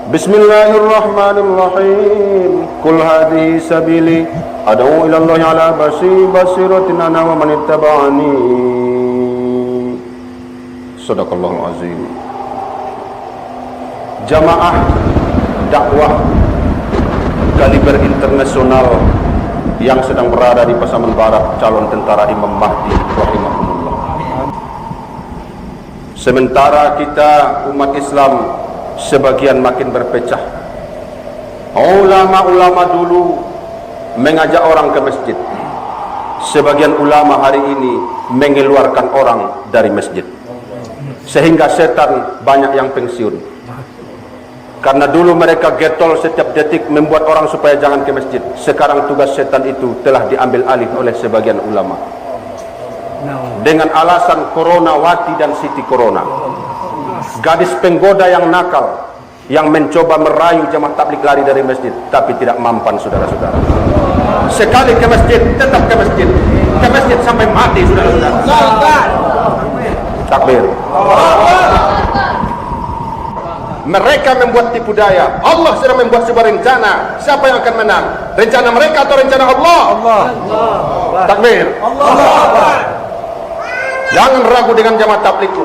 Bismillahirrahmanirrahim. Qul hadhihi sabili ad'u ila Allahi ala basiratin ana wa man ittaba'ani. Shadaqallahul azim. Jamaah dakwah kaliber internasional yang sedang berada di Pasaman Barat, calon tentara Imam Mahdi rahimahullah. Sementara kita umat Islam sebagian makin berpecah. Ulama-ulama dulu mengajak orang ke masjid. Sebagian ulama hari ini mengeluarkan orang dari masjid. Sehingga setan banyak yang pensiun. Karena dulu mereka getol setiap detik membuat orang supaya jangan ke masjid. Sekarang tugas setan itu telah diambil alih oleh sebagian ulama. Dengan alasan Corona Wati dan Siti Corona. Gadis penggoda yang nakal, yang mencoba merayu jamaah tabligh lari dari masjid, tapi tidak mampan, saudara-saudara. Sekali ke masjid, tetap ke masjid. Ke masjid sampai mati, saudara-saudara. Takbir. Mereka membuat tipu daya. Allah sedang membuat sebuah rencana. Siapa yang akan menang? Rencana mereka atau rencana Allah? Allah. Takbir. Allah. Jangan ragu dengan jamaah tabligh.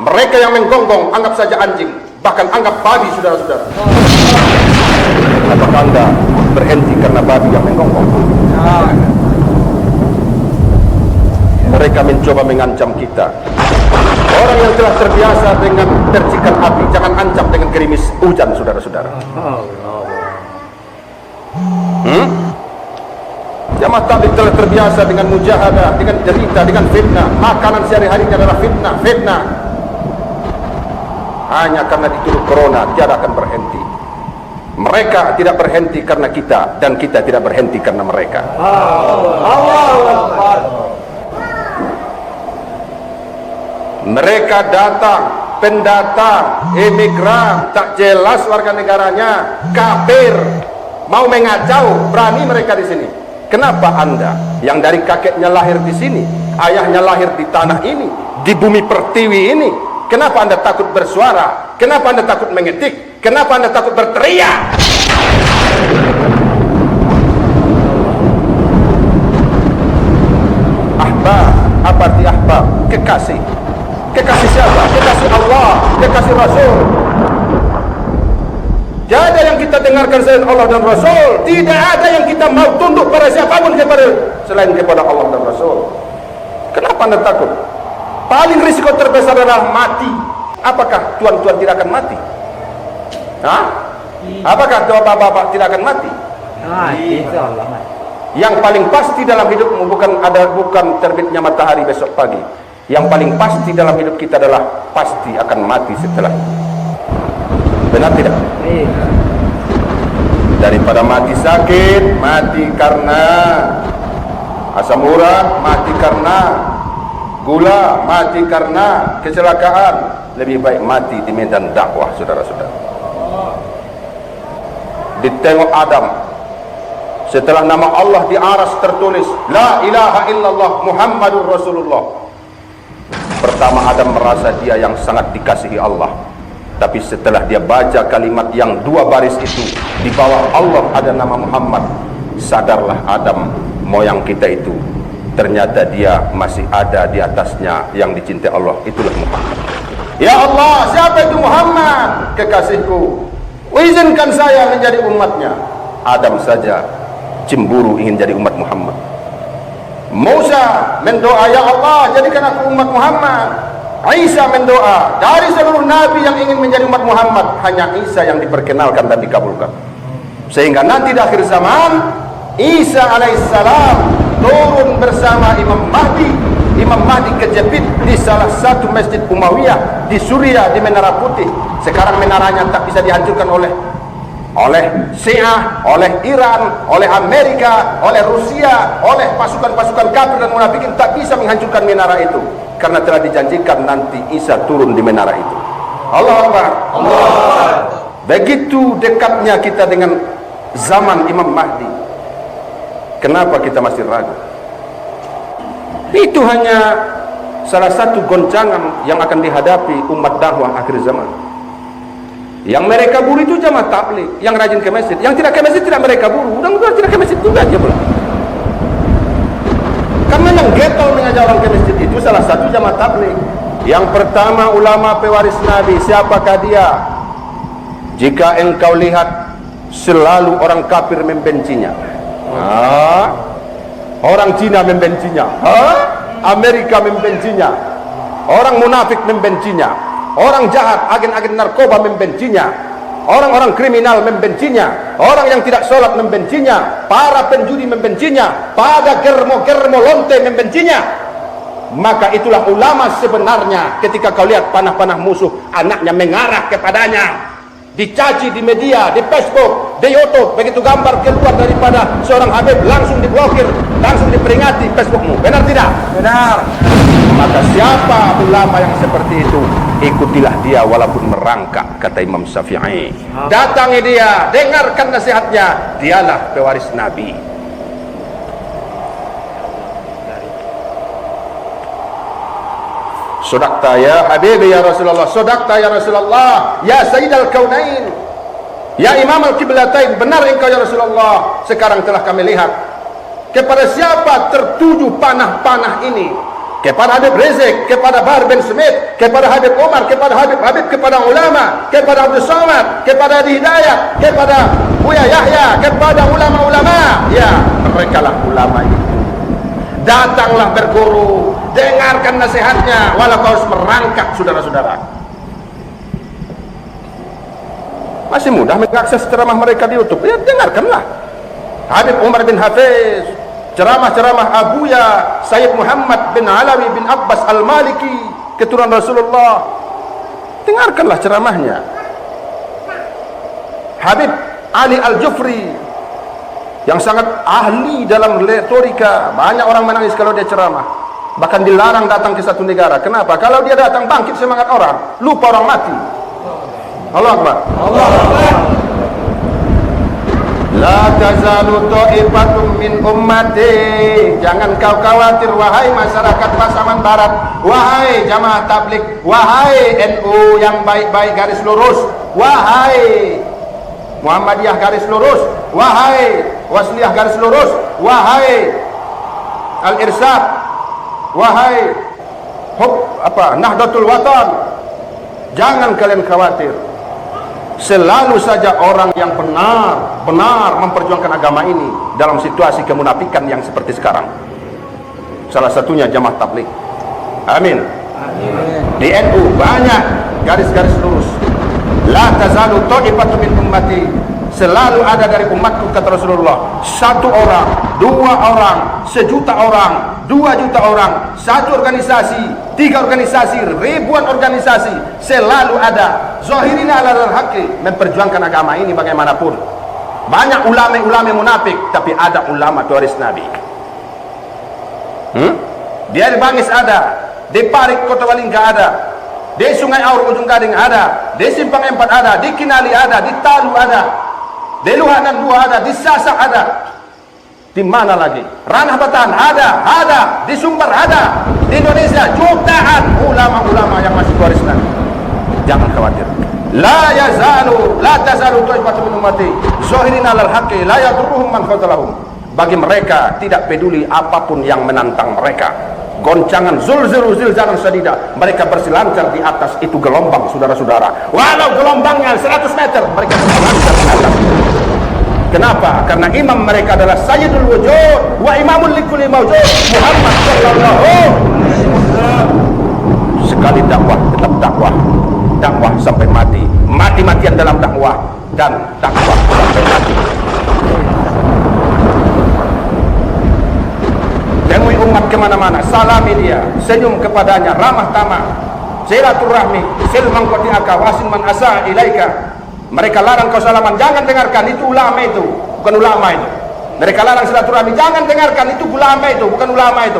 Mereka yang menggonggong anggap saja anjing, bahkan anggap babi, saudara-saudara. Apakah Anda berhenti karena babi yang menggonggong? Mereka mencoba mengancam kita. Orang yang telah terbiasa dengan percikan api, jangan ancam dengan gerimis hujan, saudara-saudara. Jamaah tabligh telah terbiasa dengan mujahadah, dengan derita, dengan fitnah. Makanan sehari-harinya adalah fitnah. Hanya karena dituduh corona, tiada akan berhenti. Mereka tidak berhenti karena kita, dan kita tidak berhenti karena mereka. Mereka datang, pendatang, imigran, tak jelas warga negaranya, kafir, mau mengacau, berani mereka di sini. Kenapa Anda yang dari kakeknya lahir di sini, ayahnya lahir di tanah ini, di bumi pertiwi ini, kenapa Anda takut bersuara? Kenapa Anda takut mengetik? Kenapa Anda takut berteriak? Ahbab, apa arti ahbab? Kekasih. Kekasih siapa? Kekasih Allah, kekasih Rasul. Tidak ada yang kita dengarkan selain Allah dan Rasul. Tidak ada yang kita mau tunduk pada siapapun selain kepada Allah dan Rasul. Kenapa Anda takut? Paling risiko terbesar adalah mati. Apakah tuan-tuan tidak akan mati? Apakah bapak-bapak tidak akan mati? Yang paling pasti dalam hidupmu bukan terbitnya matahari besok pagi. Yang paling pasti dalam hidup kita adalah pasti akan mati setelah itu. Benar tidak? Daripada mati sakit, mati karena asam urat, mati karena gula, mati karena kecelakaan, lebih baik mati di medan dakwah, saudara-saudara. Ditengok Adam, setelah nama Allah di aras tertulis La ilaha illallah Muhammadur Rasulullah. Pertama Adam merasa dia yang sangat dikasihi Allah. Tapi setelah dia baca kalimat yang dua baris itu, di bawah Allah ada nama Muhammad, sadarlah Adam, moyang kita itu ternyata dia masih ada di atasnya yang dicintai Allah, itulah Muhammad. Ya Allah, siapa itu Muhammad? Kekasihku, izinkan saya menjadi umatnya. Adam saja cemburu ingin jadi umat Muhammad. Musa mendoa, ya Allah, jadikan aku umat Muhammad. Isa mendoa, dari seluruh nabi yang ingin menjadi umat Muhammad, hanya Isa yang diperkenalkan dan dikabulkan. Sehingga nanti di akhir zaman, Isa alaihissalam turun bersama Imam Mahdi. Imam Mahdi kejepit di salah satu masjid Umayyah di Suriah, di Menara Putih. Sekarang menaranya tak bisa dihancurkan oleh Syiah, oleh Iran, oleh Amerika, oleh Rusia, oleh pasukan-pasukan kafir dan munafikin, tak bisa menghancurkan menara itu, karena telah dijanjikan nanti Isa turun di menara itu. Allahu Akbar. Allah. Begitu dekatnya kita dengan zaman Imam Mahdi. Kenapa kita masih ragu? Itu hanya salah satu goncangan yang akan dihadapi umat dakwah akhir zaman. Yang mereka buru itu jamaah tabligh, yang rajin ke masjid. Yang tidak ke masjid tidak mereka buru, udah tidak ke masjid juga aja pula. Karena yang getol mengajak orang ke masjid itu salah satu jamaah tabligh. Yang pertama, ulama pewaris Nabi. Siapakah dia? Jika engkau lihat selalu orang kafir membencinya, orang Cina membencinya, Amerika membencinya, orang munafik membencinya, orang jahat, agen-agen narkoba membencinya, orang-orang kriminal membencinya, orang yang tidak sholat membencinya, para penjudi membencinya, pada germo-germo lonte membencinya. Maka itulah ulama sebenarnya. Ketika kau lihat panah-panah musuh anaknya mengarah kepadanya, dicaci di media, di Facebook, di YouTube, begitu gambar keluar daripada seorang Habib langsung diblokir, langsung diperingati Facebookmu. Benar tidak? Benar. Maka siapa ulama yang seperti itu, ikutilah dia walaupun merangkak, kata Imam Syafi'i. Datangi dia, dengarkan nasihatnya, dialah pewaris Nabi. Sodakta ya Habibi ya Rasulullah, sodakta ya Rasulullah, ya Sayyidal Kaunain, ya Imam Al-Qiblatain, benar engkau ya Rasulullah. Sekarang telah kami lihat kepada siapa tertuju panah-panah ini, kepada Habib Rizik, kepada Bahar bin Smith, kepada Habib Umar, kepada Habib-Habib, kepada ulama, kepada Abdul Somad, kepada Adi Hidayat, kepada Buya Yahya, kepada ulama-ulama. Ya, mereka lah ulama itu. Datanglah berguru, dengarkan nasihatnya, walau kau harus merangkak, saudara-saudara. Masih mudah mengakses ceramah mereka di YouTube, ya dengarkanlah. Habib Umar bin Hafiz, ceramah-ceramah Abuya Sayyid Muhammad bin Alawi bin Abbas Al-Maliki, keturunan Rasulullah, dengarkanlah ceramahnya. Habib Ali Al-Jufri yang sangat ahli dalam retorika, banyak orang menangis kalau dia ceramah, bahkan dilarang datang ke satu negara. Kenapa? Kalau dia datang bangkit semangat orang, lupa orang mati. Allah Akbar. Allah Akbar. La tazalu ta'ifatun min ummati, jangan kau khawatir wahai masyarakat Pasaman Barat, wahai jamaah tabligh, wahai NU yang baik-baik garis lurus, wahai Muhammadiyah garis lurus, wahai Wasliyah garis lurus, wahai Al-Irsyad, wahai Nahdlatul Watan, jangan kalian khawatir. Selalu saja orang yang benar memperjuangkan agama ini dalam situasi kemunafikan yang seperti sekarang. Salah satunya jamaah tabligh. Amin. Di NU banyak garis-garis lurus. La tazalu ta'ifatun min ummati, selalu ada dari umatku, kata Rasulullah. 1 orang, 2 orang, 1 juta orang, 2 juta orang, 1 organisasi, 3 organisasi, ribuan organisasi, selalu ada. Zahirina alal haqqi, memperjuangkan agama ini bagaimanapun. Banyak ulama-ulama munafik, tapi ada ulama pewaris Nabi. Di Air Bangis ada, di Parik Kota Walingga ada, di Sungai Aur Ujung Gading ada, di Simpang 4 ada, di Kinali ada, di Talu ada, di Luhanan 2 ada, di Sasak ada. Di mana lagi? Ranah Batan ada, di Sumber ada. Di Indonesia jutaan ulama-ulama yang masih pewaris Nabi. Jangan khawatir. La tazalu ta'ifatun min ummati zahirina 'alal haqqi la yadurruhum man khazalahum. Bagi mereka tidak peduli apapun yang menantang mereka. Goncangan zilzalan sadida, mereka berselancar di atas itu gelombang, saudara-saudara. Walau gelombangnya 100 meter, mereka berselancar di atas. Kenapa? Karena imam mereka adalah Sayyidul Wujud wa imamul likulli mawjud, Muhammad sallallahu alaihi wasallam. Sekali dakwah tetap dakwah, dakwah sampai mati, mati-matian dalam dakwah, dan dakwah sampai mati. Temui umat kemana-mana, salami dia, senyum kepadanya, ramah tamah, silaturahmi, sil mangkoti aka wasin man asa ilaika. Mereka larang kau salaman, jangan dengarkan, itu ulama itu, bukan ulama itu. Mereka larang silaturahmi, jangan dengarkan, itu ulama itu, bukan ulama itu.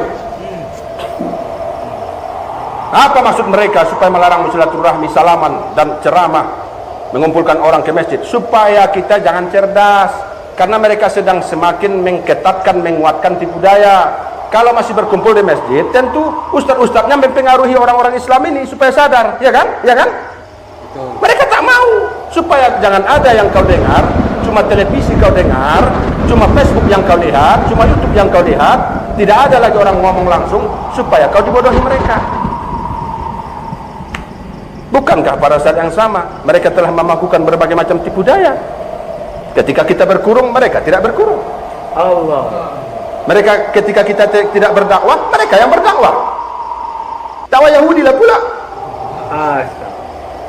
Apa maksud mereka supaya melarang silaturahmi, salaman, dan ceramah, mengumpulkan orang ke masjid? Supaya kita jangan cerdas, karena mereka sedang semakin mengketatkan, menguatkan tipu daya. Kalau masih berkumpul di masjid, tentu ustadz-ustadznya mempengaruhi orang-orang Islam ini supaya sadar, ya kan? Ya kan? Betul. Mereka tak mau. supaya jangan ada yang kau dengar, cuma televisi kau dengar, cuma Facebook yang kau lihat, cuma YouTube yang kau lihat, tidak ada lagi orang ngomong langsung, supaya kau dibodohi mereka. Bukankah pada saat yang sama mereka telah melakukan berbagai macam tipu daya? Ketika kita berkurung, mereka tidak berkurung. Allah. Mereka ketika kita tidak berdakwah, mereka yang berdakwah. Dakwah Yahudi lah pula.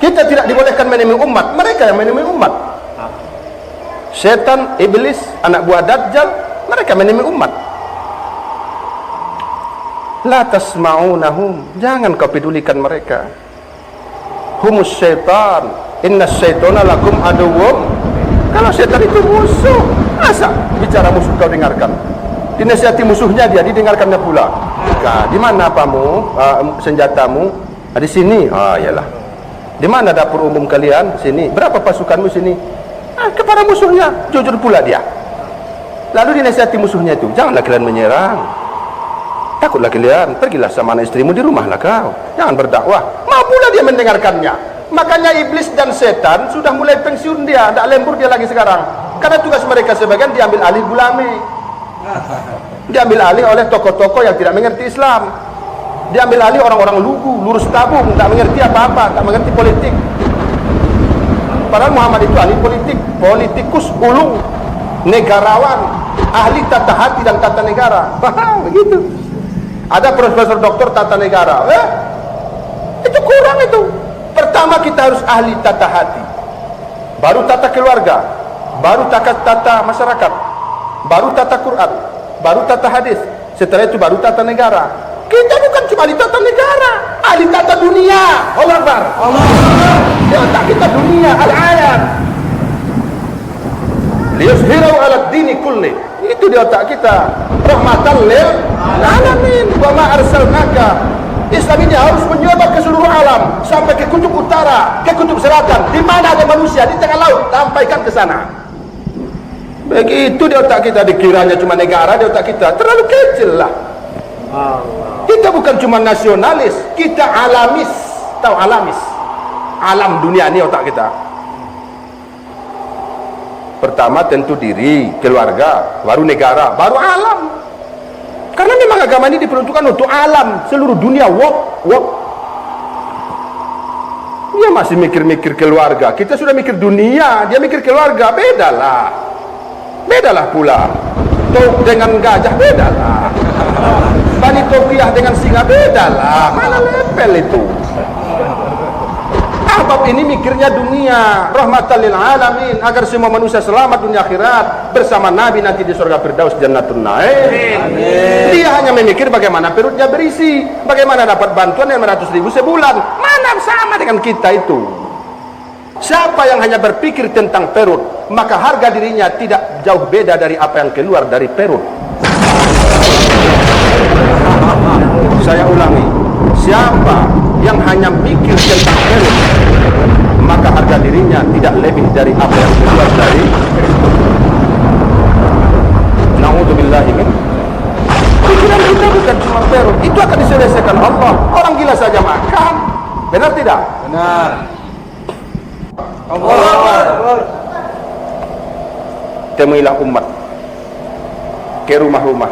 Kita tidak dibolehkan menemui umat, mereka yang menemui umat. Setan, iblis, anak buah Dajjal, mereka menemui umat. La tasma'unahum, jangan kau pedulikan mereka. Humus syaitan, inna syaitana lakum aduwwum. Kalau setan itu musuh, masa bicara musuh kau dengarkan? Dinasihati musuhnya dia didengarkannya pula. Nah, di mana apamu, senjatamu? Di sini. Iyalah. Di mana dapur umum kalian? Sini. Berapa pasukanmu? Sini. Kepada musuhnya, jujur pula dia. Lalu dinasihati musuhnya itu, janganlah kalian menyerang. Takutlah kalian, pergilah sama anak istrimu di rumahlah kau. Jangan berdakwah. Mau pula dia mendengarkannya. Makanya iblis dan setan sudah mulai pensiun dia, tidak lembur dia lagi sekarang. Karena tugas mereka sebagian diambil alih gulami. Diambil alih oleh tokoh-tokoh yang tidak mengerti Islam. Diambil alih orang-orang lugu, lurus tabung, tak mengerti apa-apa, tak mengerti politik. Padahal Muhammad itu ahli politik, politikus ulung, negarawan, ahli tata hati dan tata negara. Begitu. Ada profesor doktor tata negara. Itu kurang itu. Pertama kita harus ahli tata hati, baru tata keluarga, baru tata masyarakat, baru tata Quran, baru tata hadis, setelah itu baru tata negara. Kita bukan cuma ahli tata negara, ahli tata dunia. Allah Akbar. Di otak kita dunia, al-ayat. Liyuzhirahu ala dini kulli. Itu di otak kita. Rahmatan lil alamin. Wa ma arsalnaka. Islam ini harus menyebar ke seluruh alam, sampai ke kutub utara, ke kutub selatan. Di mana ada manusia di tengah laut, sampaikan ke sana. Begitu di otak kita. Dikiranya cuma negara di otak kita, terlalu kecil lah. Kita bukan cuma nasionalis, kita alamis. Tahu alamis? Alam dunia ini otak kita. Pertama tentu diri, keluarga, baru negara, baru alam. Karena memang agama ini diperuntukkan untuk alam, seluruh dunia. Dia masih mikir-mikir keluarga, kita sudah mikir dunia, dia mikir keluarga. Bedalah pula. Tok dengan gajah bedalah. Bani Tokiah dengan singa bedalah. Mana level itu? Ahbab ini mikirnya dunia, rahmatan lil alamin, agar semua manusia selamat dunia akhirat bersama Nabi nanti di surga Firdaus Jannatun Naim. Dia hanya memikir bagaimana perutnya berisi, bagaimana dapat bantuan 500.000 sebulan. Mana sama dengan kita itu? Siapa yang hanya berpikir tentang perut, maka harga dirinya tidak jauh beda dari apa yang keluar dari perut. Saya ulangi, siapa yang hanya mikir tentang perut, maka harga dirinya tidak lebih dari apa yang keluar dari na'udzubillahi min. Pikiran kita bukan cuma perut, itu akan diselesaikan Allah. Orang gila saja makan. Benar tidak? Benar. Allah. Temuilah umat ke rumah-rumah,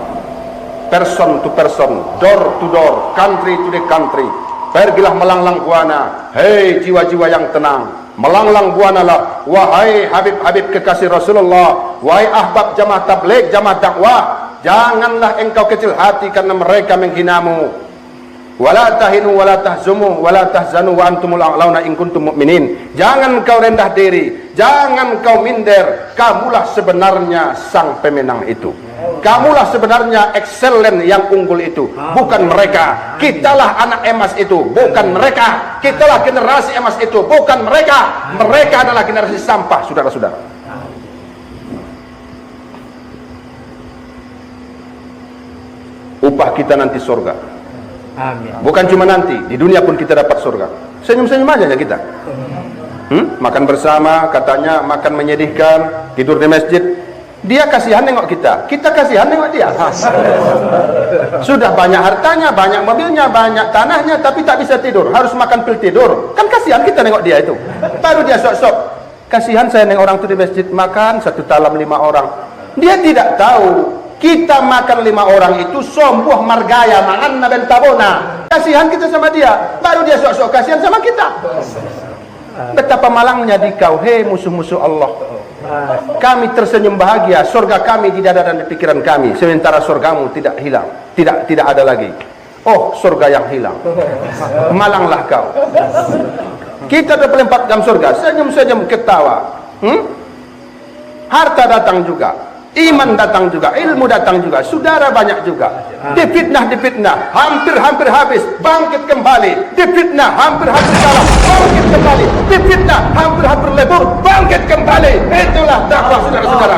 person to person, door to door, country to the country. Pergilah melanglang buana, hei jiwa-jiwa yang tenang, melanglang buana lah, wahai habib-habib kekasih Rasulullah, wahai ahbab jamaah tabligh, jamaah dakwah, janganlah engkau kecil hati karena mereka menghinamu. Wala tahinu wala tahzumu wala tahzanu wa antumul a'launa in kuntum mu'minin. Jangan kau rendah diri, jangan kau minder, kamulah sebenarnya sang pemenang itu. Kamulah sebenarnya excellent yang unggul itu, bukan mereka. Kitalah anak emas itu, bukan mereka. Kitalah generasi emas itu, bukan mereka. Mereka adalah generasi sampah, saudara-saudara. Upah kita nanti surga. Amin. Bukan cuma nanti, di dunia pun kita dapat surga. Senyum-senyum aja ya kita. Makan bersama, katanya makan menyedihkan, tidur di masjid. Dia kasihan nengok kita, kita kasihan nengok dia. Sudah banyak hartanya, banyak mobilnya, banyak tanahnya, tapi tak bisa tidur, harus makan pil tidur. Kan kasihan kita nengok dia itu. Baru dia sok-sok, Kasihan saya yang orang itu di masjid makan satu talam 5 orang. Dia tidak tahu kita makan 5 orang itu sombuh margaya mangan naben tabona. Kasihan kita sama dia, baru dia sok-sok kasihan sama kita. Betapa malangnya di kau, hei musuh-musuh Allah. Kami tersenyum bahagia, surga kami di dada dan di pikiran kami, sementara surgamu tidak hilang, tidak ada lagi. Oh, surga yang hilang. Malanglah kau. Kita 24 jam surga, senyum-senyum ketawa. Harta datang juga, iman datang juga, ilmu datang juga, saudara banyak juga. Difitnah, hampir habis, bangkit kembali. Difitnah, hampir kalah, bangkit kembali. Difitnah, hampir lebur, bangkit kembali. Itulah dakwah saudara-saudara.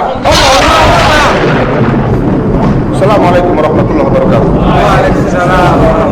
Assalamualaikum warahmatullahi wabarakatuh. Waalaikumsalam.